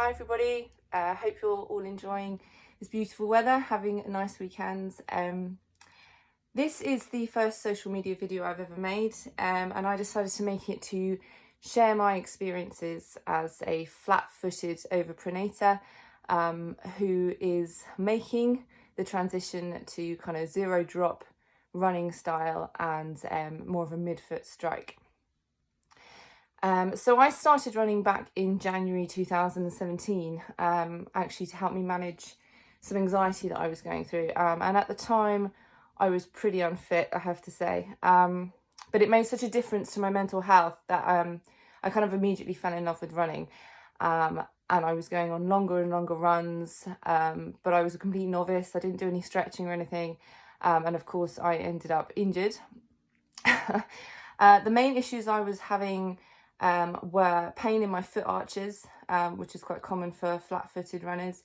Hi everybody, hope you're all enjoying this beautiful weather, having a nice weekend. This is the first social media video I've ever made, and I decided to make it to share my experiences as a flat-footed overpronator who is making the transition to kind of zero drop running style and more of a mid-foot strike. So I started running back in January 2017, actually to help me manage some anxiety that I was going through. And at the time, I was pretty unfit, I have to say. But it made such a difference to my mental health that I kind of immediately fell in love with running. And I was going on longer and longer runs, but I was a complete novice. I didn't do any stretching or anything. And of course, I ended up injured. The main issues I was having were pain in my foot arches, which is quite common for flat-footed runners,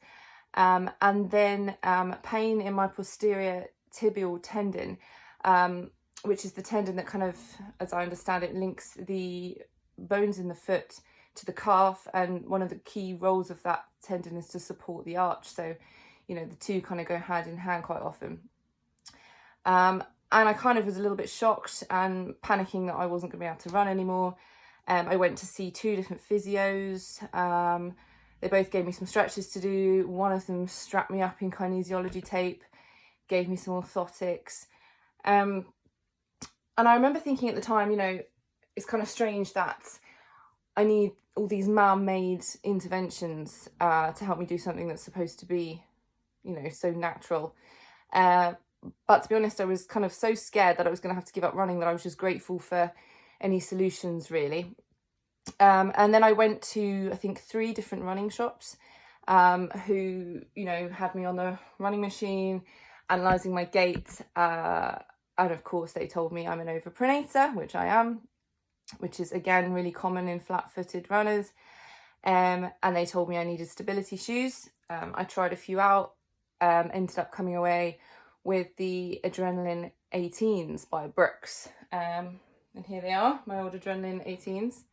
and then pain in my posterior tibial tendon, which is the tendon that kind of, as I understand it, links the bones in the foot to the calf, and one of the key roles of that tendon is to support the arch. So, you know, the two kind of go hand in hand quite often. And I kind of was a little bit shocked and panicking that I wasn't going to be able to run anymore. I went to see two different physios. They both gave me some stretches to do. One of them strapped me up in kinesiology tape, gave me some orthotics. And I remember thinking at the time, you know, it's kind of strange that I need all these man-made interventions to help me do something that's supposed to be, you know, so natural. But to be honest, I was kind of so scared that I was going to have to give up running that I was just grateful for any solutions, really. And then I went to, I think, 3 different running shops who, you know, had me on the running machine, analysing my gait. And of course, they told me I'm an overpronator, which I am, which is, again, really common in flat-footed runners. And they told me I needed stability shoes. I tried a few out, ended up coming away with the Adrenaline 18s by Brooks. And here they are, my old Adrenaline 18s.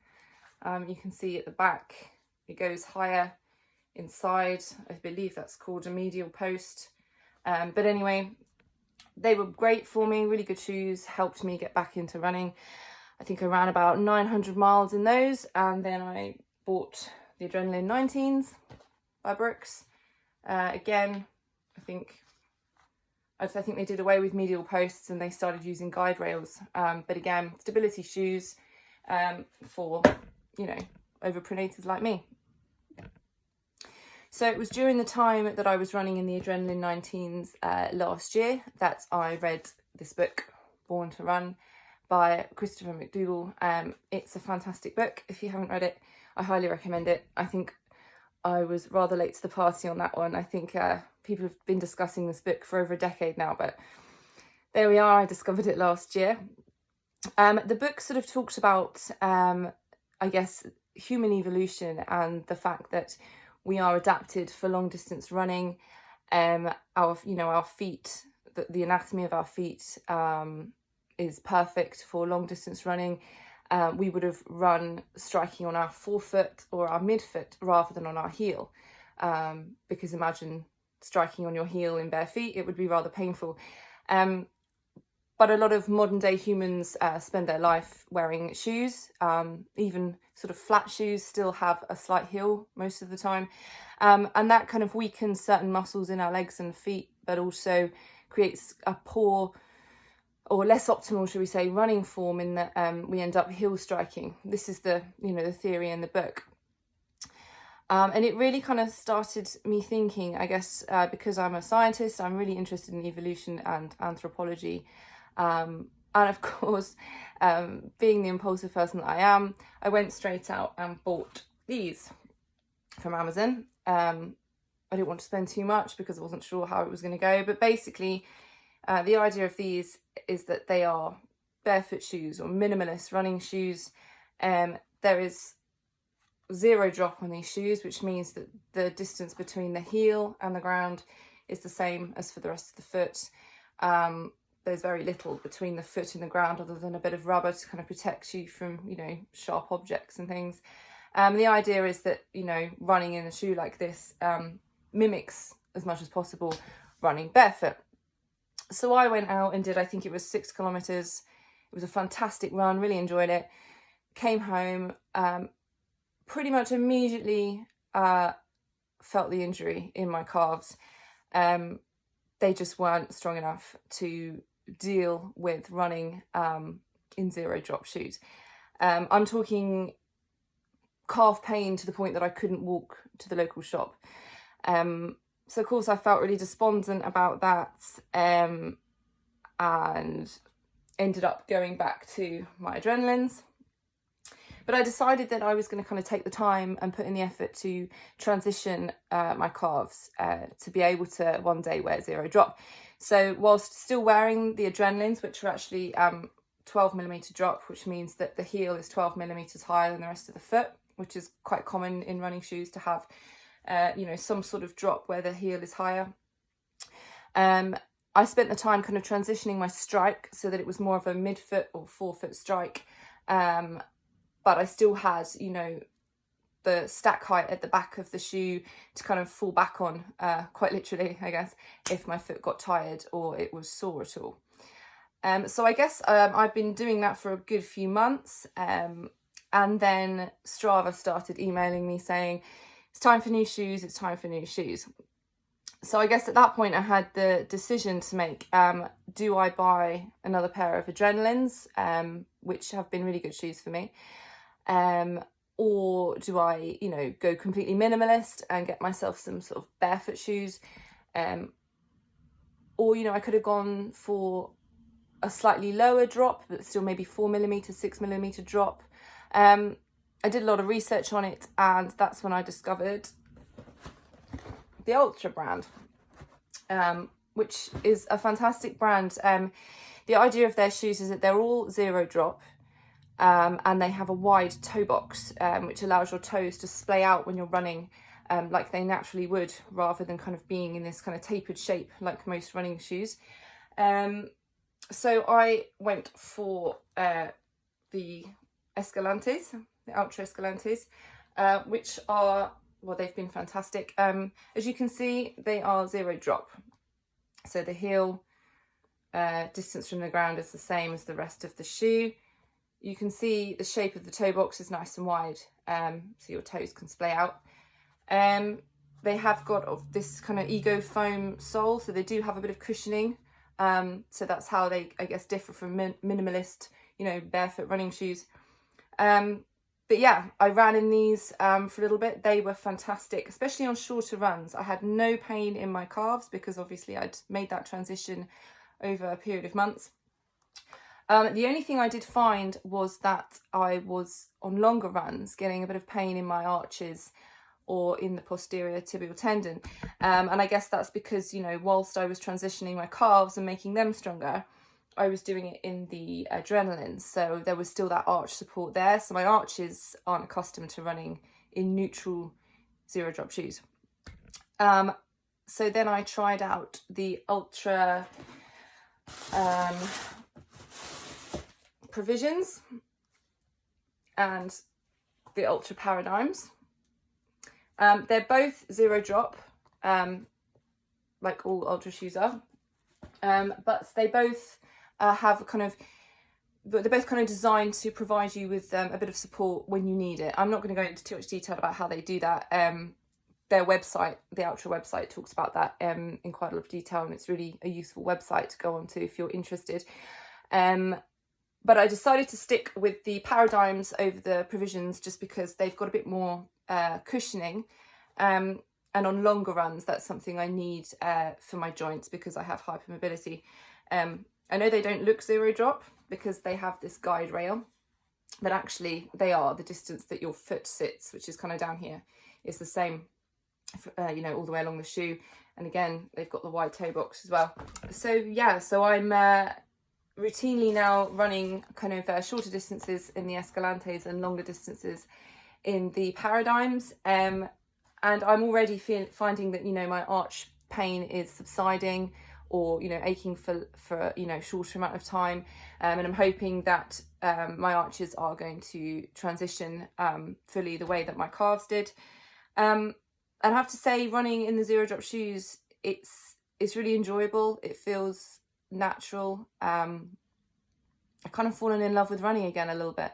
You can see at the back, it goes higher inside. I believe that's called a medial post. But anyway, they were great for me, really good shoes, helped me get back into running. I think I ran about 900 miles in those. And then I bought the Adrenaline 19s by Brooks. Again, I think they did away with medial posts and they started using guide rails. But again, stability shoes for, you know, overpronators like me. So it was during the time that I was running in the Adrenaline 19s last year that I read this book, Born to Run, by Christopher McDougall. It's a fantastic book. If you haven't read it, I highly recommend it. I think I was rather late to the party on that one. I think people have been discussing this book for over a decade now, but there we are. I discovered it last year. The book sort of talks about, I guess, human evolution and the fact that we are adapted for long distance running. Our feet, the anatomy of our feet is perfect for long distance running. We would have run striking on our forefoot or our midfoot rather than on our heel, because imagine striking on your heel in bare feet, it would be rather painful. But a lot of modern day humans spend their life wearing shoes. Even sort of flat shoes still have a slight heel most of the time. And that kind of weakens certain muscles in our legs and feet, but also creates a poor or less optimal, shall we say, running form in that we end up heel striking. This is the theory in the book. And it really kind of started me thinking, I guess, because I'm a scientist, I'm really interested in evolution and anthropology. And of course, being the impulsive person that I am, I went straight out and bought these from Amazon. I didn't want to spend too much because I wasn't sure how it was going to go. But basically, the idea of these is that they are barefoot shoes or minimalist running shoes. There is zero drop on these shoes, which means that the distance between the heel and the ground is the same as for the rest of the foot. There's very little between the foot and the ground other than a bit of rubber to kind of protect you from, you know, sharp objects and things. The idea is that, you know, running in a shoe like this mimics as much as possible running barefoot. So I went out and did, I think it was 6 kilometers. It was a fantastic run, really enjoyed it. Came home, pretty much immediately felt the injury in my calves. They just weren't strong enough to deal with running in zero drop shoes. I'm talking calf pain to the point that I couldn't walk to the local shop. So of course I felt really despondent about that, and ended up going back to my adrenalines. But I decided that I was going to kind of take the time and put in the effort to transition my calves to be able to one day wear zero drop. So whilst still wearing the adrenalines, which are actually 12mm drop, which means that the heel is 12mm higher than the rest of the foot, which is quite common in running shoes to have, you know, some sort of drop where the heel is higher. I spent the time kind of transitioning my strike so that it was more of a midfoot or forefoot strike. But I still had, you know, the stack height at the back of the shoe to kind of fall back on, quite literally, I guess, if my foot got tired or it was sore at all. So I guess I've been doing that for a good few months. And then Strava started emailing me saying, it's time for new shoes, it's time for new shoes. So I guess at that point I had the decision to make, do I buy another pair of adrenalines, which have been really good shoes for me, or do I, you know, go completely minimalist and get myself some sort of barefoot shoes, or, you know, I could have gone for a slightly lower drop, but still maybe 4mm, 6mm drop. I did a lot of research on it, and that's when I discovered the Ultra brand, which is a fantastic brand. The idea of their shoes is that they're all zero drop, and they have a wide toe box, which allows your toes to splay out when you're running, like they naturally would, rather than kind of being in this kind of tapered shape like most running shoes. So I went for the Escalantes, the Ultra Escalantes, which are, well, they've been fantastic. As you can see, they are zero drop. So the heel distance from the ground is the same as the rest of the shoe. You can see the shape of the toe box is nice and wide, so your toes can splay out. They have got this kind of ego foam sole, so they do have a bit of cushioning. So that's how they, I guess, differ from minimalist, you know, barefoot running shoes. But yeah, I ran in these for a little bit. They were fantastic, especially on shorter runs. I had no pain in my calves because obviously I'd made that transition over a period of months. The only thing I did find was that I was on longer runs getting a bit of pain in my arches or in the posterior tibial tendon. And I guess that's because, you know, whilst I was transitioning my calves and making them stronger, I was doing it in the adrenaline. So there was still that arch support there. So my arches aren't accustomed to running in neutral zero drop shoes. So then I tried out the Ultra Provisions and the Ultra Paradigms. They're both zero drop, like all Ultra shoes are, but they both have they're both kind of designed to provide you with a bit of support when you need it. I'm not going to go into too much detail about how they do that. Their website, the Ultra website, talks about that in quite a lot of detail, and it's really a useful website to go on to if you're interested. But I decided to stick with the Paradigms over the Provisions just because they've got a bit more cushioning, and on longer runs that's something I need for my joints because I have hypermobility. I know they don't look zero drop because they have this guide rail, but actually they are. The distance that your foot sits, which is kind of down here, is the same, you know, all the way along the shoe. And again, they've got the wide toe box as well. So yeah, so I'm routinely now running kind of shorter distances in the Escalantes and longer distances in the Paradigms. And I'm already finding that, you know, my arch pain is subsiding. or, you know, aching for you know, shorter amount of time. And I'm hoping that my arches are going to transition fully the way that my calves did. And I have to say, running in the zero drop shoes, it's really enjoyable. It feels natural. I've kind of fallen in love with running again a little bit.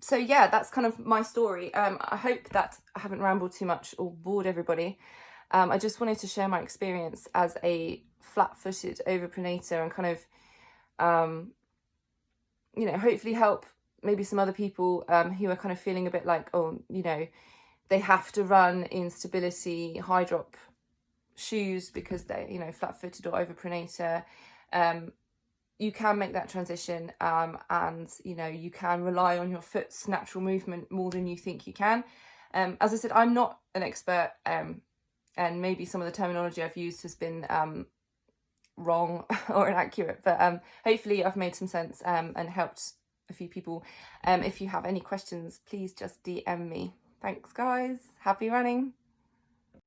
So yeah, that's kind of my story. I hope that I haven't rambled too much or bored everybody. I just wanted to share my experience as a flat-footed overpronator and kind of, you know, hopefully help maybe some other people who are kind of feeling a bit like, oh, you know, they have to run in stability, high drop shoes because they're, you know, flat-footed or overpronator. You can make that transition, and, you know, you can rely on your foot's natural movement more than you think you can. As I said, I'm not an expert, and maybe some of the terminology I've used has been wrong or inaccurate, but hopefully I've made some sense and helped a few people. If you have any questions, please just DM me. Thanks, guys. Happy running.